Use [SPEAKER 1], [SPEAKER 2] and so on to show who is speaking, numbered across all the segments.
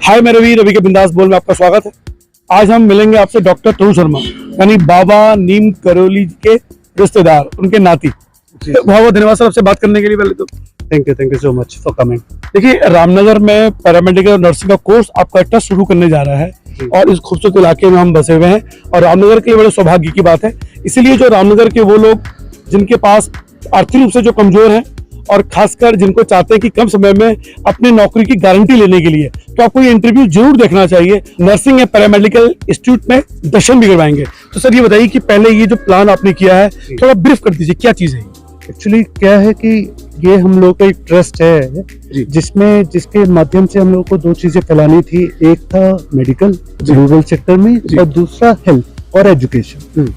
[SPEAKER 1] हाय मैं रवि के बिंदास बोल में आपका स्वागत है। आज हम मिलेंगे आपसे डॉक्टर ध्रुव शर्मा यानी बाबा नीम करोली के रिश्तेदार, उनके नाती। बहुत बहुत धन्यवाद सर आपसे बात करने के लिए। पहले तो
[SPEAKER 2] thank you so much for coming.
[SPEAKER 1] देखिए, रामनगर में पैरामेडिकल और नर्सिंग का कोर्स आपका ट्रस्ट शुरू करने जा रहा है और इस खूबसूरत इलाके में हम बसे हुए हैं और रामनगर के लिए बड़े सौभाग्य की बात है। इसीलिए जो रामनगर के वो लोग जिनके पास आर्थिक रूप से जो कमजोर हैं और खासकर जिनको चाहते हैं कि कम समय में अपनी नौकरी की गारंटी लेने के लिए, तो आपको ये इंटरव्यू जरूर देखना चाहिए। नर्सिंग या पैरामेडिकल इंस्टीट्यूट में दर्शन भी करवाएंगे। तो सर ये बताइए कि पहले ये जो प्लान आपने किया है थोड़ा ब्रीफ कर दीजिए, क्या चीज है?
[SPEAKER 2] एक्चुअली क्या है कि ये हम लोग का एक ट्रस्ट है जिसके माध्यम से हम लोग को दो चीजें फैलानी थी। एक था मेडिकल रूरल सेक्टर में और दूसरा हेल्थ और एजुकेशन।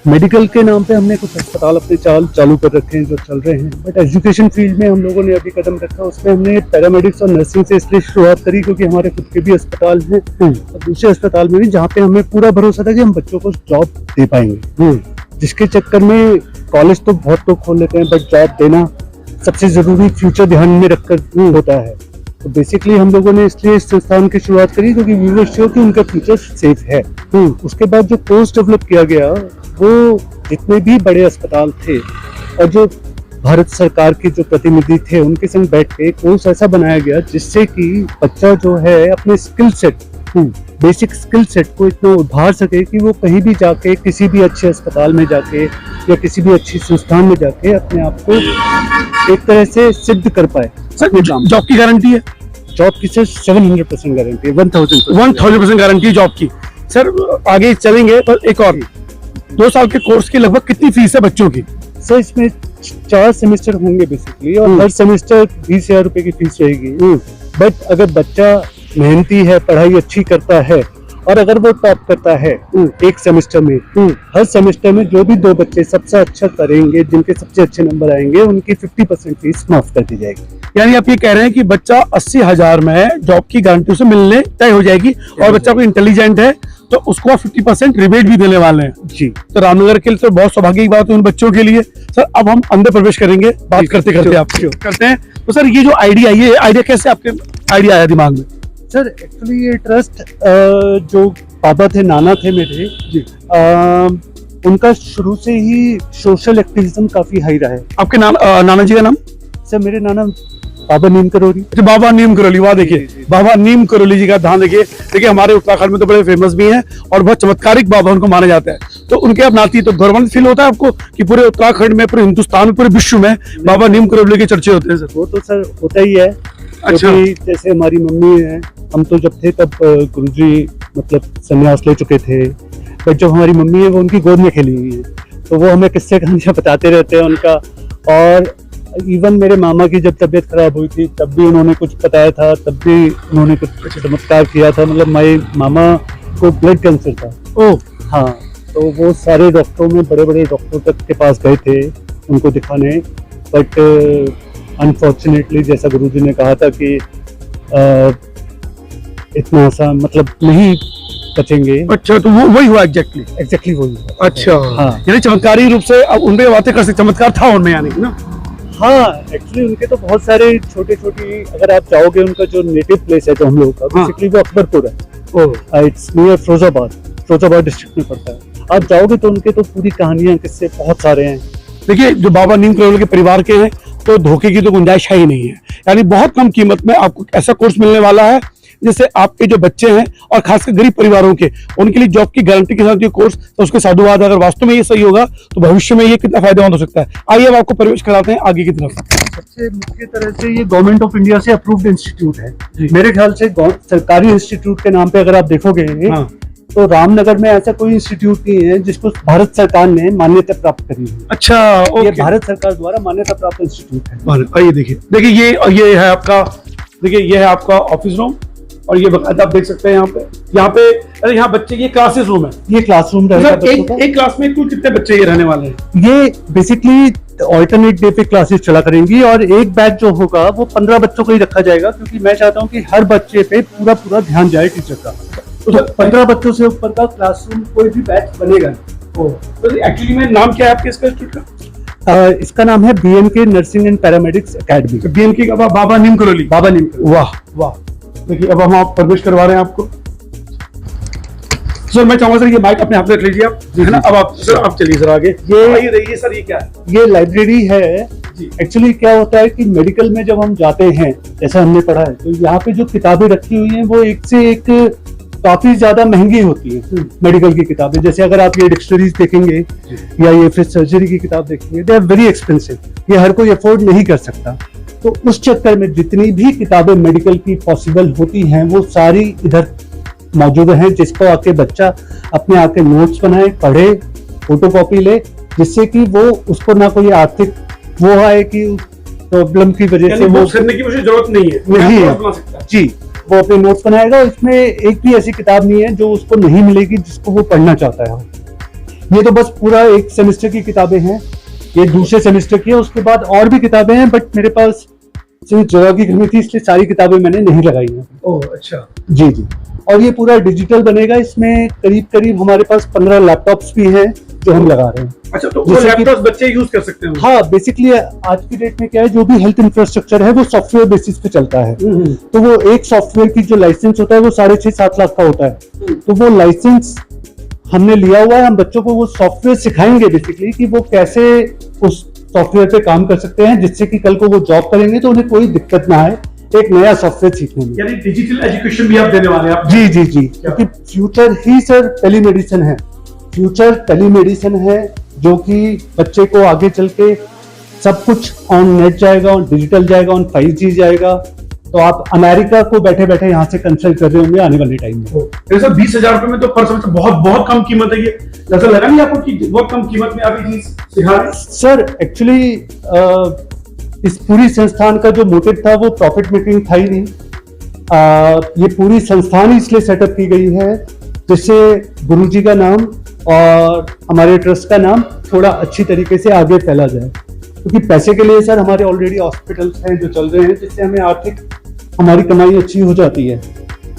[SPEAKER 2] मेडिकल के नाम पे हमने कुछ अस्पताल अपने चालू कर रखे हैं जो चल रहे हैं, बट एजुकेशन फील्ड में हम लोगों ने अभी कदम रखा। उसमें हमने पैरामेडिक्स और नर्सिंग से इसलिए शुरुआत करी क्योंकि हमारे खुद के भी अस्पताल हैं और दूसरे अस्पताल में भी जहाँ पे हमें पूरा भरोसा था कि हम बच्चों को जॉब दे पाएंगे। जिसके चक्कर में कॉलेज तो बहुत लोग खोल लेते हैं, बट जॉब देना सबसे जरूरी फ्यूचर ध्यान में रखकर होता है। तो बेसिकली हम लोगों ने इसलिए इस संस्थान की शुरुआत करी क्योंकि वी वर श्योर कि उनका फ्यूचर सेफ है। उसके बाद जो कोर्स डेवलप किया गया वो जितने भी बड़े अस्पताल थे और जो भारत सरकार के जो प्रतिनिधि थे उनके संग बैठ के कोर्स ऐसा बनाया गया जिससे कि बच्चा जो है अपने skill set, basic skill set को इतना उभार सके कि वो कहीं भी जाके किसी भी अच्छे अस्पताल में जाके या किसी भी अच्छी संस्थान में जाके अपने आप को एक तरह से सिद्ध कर पाए।
[SPEAKER 1] सर जॉब की गारंटी है?
[SPEAKER 2] जॉब की सर 700% गारंटी है,
[SPEAKER 1] 1000% गारंटी है जॉब की। सर आगे चलेंगे तो एक और 2 साल के कोर्स की लगभग कितनी फीस है बच्चों की?
[SPEAKER 2] सर इसमें 4 सेमेस्टर होंगे बेसिकली और हर सेमेस्टर 20,000 रुपए की फीस रहेगी। बट अगर बच्चा मेहनती है, पढ़ाई अच्छी करता है और अगर वो टॉप करता है एक सेमेस्टर में, हर सेमेस्टर में जो भी 2 बच्चे सबसे अच्छा करेंगे, जिनके सबसे अच्छे नंबर आएंगे, उनकी 50% फीस माफ कर दी जाएगी।
[SPEAKER 1] यानी आप ये कह रहे हैं कि बच्चा 80,000 में जॉब की गारंटी उसे मिलने तय हो जाएगी और बच्चा कोई इंटेलिजेंट है तो उसको 50% रिबेट भी देने वाले हैं जी। तो रामनगर के लिए तो बहुत सौभाग्य की बात है उन बच्चों के लिए। सर अब हम अंदर प्रवेश करेंगे, बात करते करते आप करते हैं। तो सर ये जो आइडिया, ये आइडिया कैसे आपके आइडिया आया दिमाग में?
[SPEAKER 2] सर एक्चुअली ये ट्रस्ट जो बाबा थे, नाना थे मेरे जी, उनका शुरू से ही सोशल एक्टिविज्म काफी हाई रहा है।
[SPEAKER 1] आपके नाना जी का नाम?
[SPEAKER 2] सर मेरे नाना बाबा नीम करोली।
[SPEAKER 1] बाबा नीम करोली, वाह देखिए बाबा नीम करोली जी का ध्यान देखिए। देखिए हमारे उत्तराखंड में तो बड़े फेमस भी हैं और बहुत चमत्कारिक बाबा उनको माना जाता है। तो उनके आप नाती, तो गौरवान्वित फील होता है आपको कि पूरे उत्तराखंड में, पूरे हिंदुस्तान में, पूरे विश्व में बाबा नीम करोली के चर्चे होते हैं? सर वो
[SPEAKER 2] तो सर होता ही है। अच्छा, जैसे हमारी मम्मी है, हम तो जब थे तब गुरुजी मतलब संन्यास ले चुके थे, बट जब हमारी मम्मी है वो उनकी गोद में खेली हुई है, तो वो हमें किस्से कहानियां बताते रहते हैं उनका। और इवन मेरे मामा की जब तबीयत खराब हुई थी तब भी उन्होंने कुछ बताया था, तब भी उन्होंने कुछ चमत्कार किया था। मतलब मेरे मामा को ब्लड कैंसर था। ओह हाँ, तो वो सारे डॉक्टरों में, बड़े बड़े डॉक्टरों तक के पास गए थे उनको दिखाने, बट अनफॉर्चुनेटली जैसा गुरुजी ने कहा था कि इतना आसान मतलब नहीं बचेंगे।
[SPEAKER 1] अच्छा, तो वो वही हुआ एग्जैक्टली
[SPEAKER 2] वही हुआ।
[SPEAKER 1] अच्छा
[SPEAKER 2] हाँ,
[SPEAKER 1] यानी चमत्कारी रूप से अब उनपे बातें कर सकते, चमत्कार था उनमें यानी ना?
[SPEAKER 2] हाँ, एक्चुअली उनके तो बहुत सारे छोटे, अगर आप जाओगे उनका जो नेटिव प्लेस है जो हम लोग का, बेसिकली वो अकबरपुर है। इट्स नियर फिरोजाबाद डिस्ट्रिक्ट में पड़ता है। आप जाओगे तो उनके तो पूरी कहानियां, किस्से बहुत सारे हैं।
[SPEAKER 1] देखिए जो बाबा नीम करोली के परिवार के हैं तो धोखे की तो गुंजाइश है ही नहीं है। यानी बहुत कम कीमत में आपको ऐसा कोर्स मिलने वाला है जिससे आपके जो बच्चे हैं और खासकर गरीब परिवारों के, उनके लिए जॉब की गारंटी के साथ ये कोर्स, तो उसके साधुवाद। अगर वास्तव में ये सही होगा तो भविष्य में ये कितना फायदेमंद हो सकता है। आइए अब आपको प्रवेश कराते हैं आगे की तरफ।
[SPEAKER 2] सबसे मुख्य तरह से ये गवर्नमेंट ऑफ इंडिया से अप्रूव्ड इंस्टीट्यूट है। मेरे ख्याल से सरकारी इंस्टीट्यूट के नाम पे अगर आप देखोगे तो रामनगर में ऐसा कोई इंस्टीट्यूट नहीं है जिसको भारत सरकार ने मान्यता प्राप्त करी है।
[SPEAKER 1] अच्छा,
[SPEAKER 2] ये भारत सरकार द्वारा मान्यता प्राप्त इंस्टीट्यूट है।
[SPEAKER 1] आइए देखिए ये है आपका, देखिए ये है आपका ऑफिस रूम और ये बकायदा आप देख सकते हैं यहाँ पे अरे यहाँ बच्चे की क्लासेस रूम है।
[SPEAKER 2] ये क्लासरूम रहेगा।
[SPEAKER 1] एक क्लास में कुल कितने बच्चे ये रहने वाले हैं?
[SPEAKER 2] ये बेसिकली ऑल्टरनेट डे पे क्लासेस चला करेंगी और एक बैच जो होगा वो 15 बच्चों को ही रखा जाएगा, क्योंकि मैं चाहता हूँ कि हर बच्चे पे पूरा ध्यान जाए टीचर का। तो 15 बच्चों से ऊपर का क्लासरूम कोई भी बैच बनेगा।
[SPEAKER 1] तो एक्चुअली में नाम क्या है आपके इसका इंस्टीट्यूट का?
[SPEAKER 2] इसका नाम है BNK nursing and paramedics academy.
[SPEAKER 1] BNK का बाबा नीम करोली।
[SPEAKER 2] वाह वाह,
[SPEAKER 1] देखिए अब हम आप प्रवेश करवा रहे हैं आपको। सर मैं चाहूंगा सर ये माइक अपने हाथ में रख लीजिए आप, है ना। अब आप सर आप चलिए सर आगे। ये देखिए सर ये क्या है?
[SPEAKER 2] ये लाइब्रेरी है। एक्चुअली क्या होता है कि मेडिकल में जब हम जाते हैं, जैसा हमने पढ़ा है, तो यहाँ पे जो किताबें रखी हुई हैं वो एक से एक काफी ज्यादा महंगी होती है मेडिकल की किताबें। जैसे अगर आप ये डिक्शनरीज देखेंगे या ये फिर सर्जरी की किताब देखेंगे, दे आर वेरी एक्सपेंसिव, ये हर कोई अफोर्ड नहीं कर सकता। तो उस चक्कर में जितनी भी किताबें मेडिकल की पॉसिबल होती हैं वो सारी इधर मौजूद हैं, जिसको आके बच्चा अपने आके नोट्स बनाए, पढ़े, फोटोकॉपी ले, जिससे कि वो उसको ना कोई आर्थिक वो आए कि प्रॉब्लम की वजह से वो
[SPEAKER 1] करने की मुझे जरूरत नहीं है।
[SPEAKER 2] नहीं है जी, वो अपने नोट्स बनाएगा। इसमें एक भी ऐसी किताब नहीं है जो उसको नहीं मिलेगी जिसको वो पढ़ना चाहता है। ये तो बस पूरा एक सेमेस्टर की किताबें हैं, ये दूसरे सेमेस्टर की है। उसके बाद और भी किताबें हैं, बट मेरे पास सिर्फ जगह की कमी थी, इसलिए सारी किताबें मैंने नहीं लगाई हैं।
[SPEAKER 1] ओह अच्छा।
[SPEAKER 2] जी जी। और ये पूरा डिजिटल बनेगा। इसमें करीब करीब हमारे पास 15 लैपटॉप्स भी हैं जो हम लगा रहे हैं।
[SPEAKER 1] अच्छा, तो वो लैपटॉप बच्चे यूज कर सकते हैं?
[SPEAKER 2] हाँ, बेसिकली आज की डेट में क्या है, जो भी हेल्थ इंफ्रास्ट्रक्चर है वो सॉफ्टवेयर बेसिस पे चलता है। तो वो एक सॉफ्टवेयर की जो लाइसेंस होता है वो 6.5-7 लाख का होता है। तो वो लाइसेंस हमने लिया हुआ है। हम बच्चों को वो सॉफ्टवेयर सिखाएंगे बेसिकली कि वो कैसे उस सॉफ्टवेयर पे काम कर सकते हैं, जिससे कि कल को वो जॉब करेंगे तो उन्हें कोई दिक्कत ना आए एक नया सॉफ्टवेयर सीखने में।
[SPEAKER 1] यानी डिजिटल एजुकेशन भी आप देने वाले हैं आप?
[SPEAKER 2] जी जी जी, क्योंकि फ्यूचर ही सर टेलीमेडिसिन है। फ्यूचर टेलीमेडिसिन है, जो कि बच्चे को आगे चल के सब कुछ ऑन नेट जाएगा, ऑन डिजिटल जाएगा, ऑन 5G जाएगा। तो आप अमेरिका को बैठे बैठे यहाँ से कंसल्ट कर रहे होंगे आने वाले टाइम में।
[SPEAKER 1] सर 20,000 रुपए में तो पर सेमेस्टर बहुत कम कीमत है। ये ऐसा लगा नहीं आपको कि बहुत कम कीमत में आप ये चीज सिखा रहे हैं?
[SPEAKER 2] सर एक्चुअली इस पूरी संस्थान का जो मोटिव था वो प्रॉफिट मेकिंग था ही नहीं। ये पूरी संस्थान इसलिए सेटअप की गई है जिससे गुरुजी का नाम और हमारे ट्रस्ट का नाम थोड़ा अच्छी तरीके से आगे फैला जाए। क्योंकि पैसे के लिए सर हमारे ऑलरेडी हॉस्पिटल्स हैं जो चल रहे हैं, जिससे हमें आर्थिक हमारी कमाई अच्छी हो जाती है।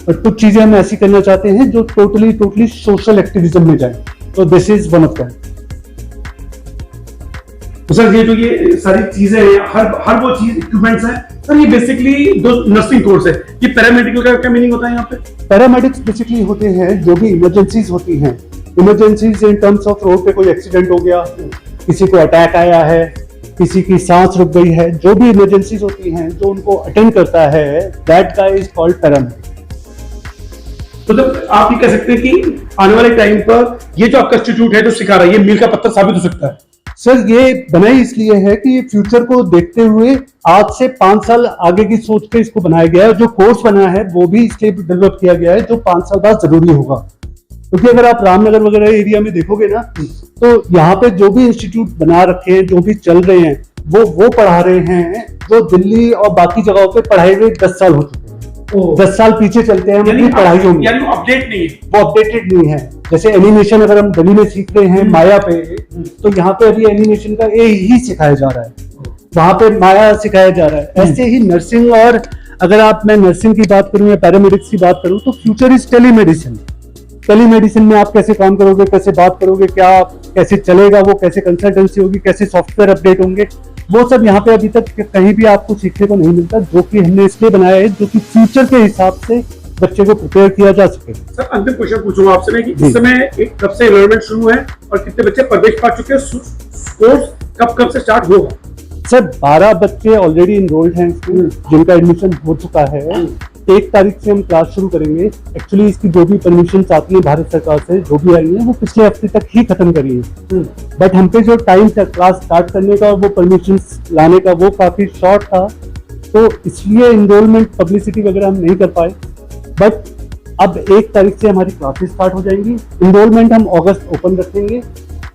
[SPEAKER 2] और कुछ चीजें हम ऐसी करना चाहते हैं जो टोटली सोशल एक्टिविज्म में जाए। तो this is one of that.
[SPEAKER 1] तो सर ये जो ये सारी चीजें हैं, हर वो चीज इक्विपमेंट्स हैं सर, ये बेसिकली दो नर्सिंग कोर्स है। ये पैरामेडिकल का क्या मीनिंग होता है यहाँ पे?
[SPEAKER 2] पैरामेडिक्स बेसिकली होते हैं जो भी इमरजेंसीज होती हैं। Emergencies in terms of road पे कोई एक्सीडेंट हो गया, किसी को अटैक आया है, किसी की सांस रुक गई है, जो भी इमरजेंसीज होती हैं जो उनको अटेंड करता है, that guy is called paramedic.
[SPEAKER 1] मतलब आप ये कह सकते हैं कि आने वाले टाइम पर ये जो आपका इंस्टीट्यूट है जो सिखा रहा है, ये मील का पत्थर साबित हो सकता है?
[SPEAKER 2] सर ये बनाई इसलिए है कि ये फ्यूचर को देखते हुए आज से 5 साल आगे की सोच के इसको बनाया गया है। जो कोर्स बना है वो भी इसलिए डेवलप किया गया है जो 5 साल बाद जरूरी होगा। क्योंकि अगर आप रामनगर वगैरह एरिया में देखोगे ना, तो यहाँ पे जो भी इंस्टीट्यूट बना रखे हैं, जो भी चल रहे हैं, वो पढ़ा रहे हैं जो दिल्ली और बाकी जगहों पे पढ़ाए हुए 10 साल हो चुके हैं। 10 साल पीछे चलते हैं अपनी पढ़ाइयों में।
[SPEAKER 1] यानी वो अपडेट नहीं है?
[SPEAKER 2] वो अपडेटेड नहीं है। जैसे एनिमेशन अगर हम गली में सीख रहे हैं माया पे, तो यहाँ पे अभी एनिमेशन का ए ही सिखाया जा रहा है, वहां पे माया सिखाया जा रहा है। ऐसे ही नर्सिंग, और अगर मैं नर्सिंग की बात करूं या पैरामेडिक्स की बात करूं, तो फ्यूचर इज टेलीमेडिसिन। टेलीमेडिसिन में आप कैसे काम करोगे, कैसे बात करोगे, क्या कैसे चलेगा, वो कैसे कंसल्टेंसी होगी, कैसे सॉफ्टवेयर अपडेट होंगे, वो सब यहाँ पे अभी तक कहीं भी आपको सीखने को नहीं मिलता, जो कि हमने इसलिए बनाया है जो कि फ्यूचर के हिसाब से बच्चे को प्रिपेयर किया जा सके।
[SPEAKER 1] सर अंतिम क्वेश्चन पूछूंगा आपसे मैं कि इस समय कब से एनरोलमेंट शुरू है और कितने बच्चे प्रवेश पा चुके हैं? कोर्स कब से स्टार्ट होगा?
[SPEAKER 2] सर 12 बच्चे ऑलरेडी इनरोल्ड हैं इसमें, जिनका एडमिशन हो चुका है। 1 तारीख से हम क्लास शुरू करेंगे। एक्चुअली इसकी जो भी परमिशन आती है भारत सरकार से, जो भी आई है, वो पिछले हफ्ते तक ही खत्म करी है। बट हम पे जो टाइम था क्लास स्टार्ट करने का और वो परमिशन लाने का, वो काफी शॉर्ट था, तो इसलिए इनरोलमेंट पब्लिसिटी वगैरह हम नहीं कर पाए। बट अब 1 तारीख से हमारी क्लासेस स्टार्ट हो जाएंगी। इनरोलमेंट हम अगस्त ओपन रखेंगे,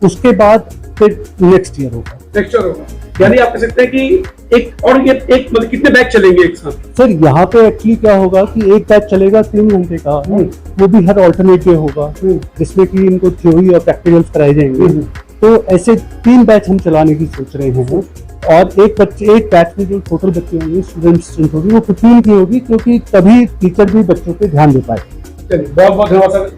[SPEAKER 2] उसके बाद फिर नेक्स्ट ईयर होगा।
[SPEAKER 1] यानी आप कह सकते हैं कि एक मतलब कितने बैच चलेंगे एक साथ?
[SPEAKER 2] सर यहाँ पे एक्चुअली क्या होगा कि एक बैच चलेगा 3 घंटे का, वो भी हर अल्टरनेट डे होगा, जिसमें कि इनको थ्योरी और प्रैक्टिकल्स कराए जाएंगे। तो ऐसे 3 बैच हम चलाने की सोच रहे हैं। और एक बैच में जो टोटल बच्चे होंगे, स्टूडेंट होगी, वो 15 की होगी, क्योंकि तभी टीचर भी बच्चों पे ध्यान दे पाए।
[SPEAKER 1] चलिए बहुत बहुत धन्यवाद सर।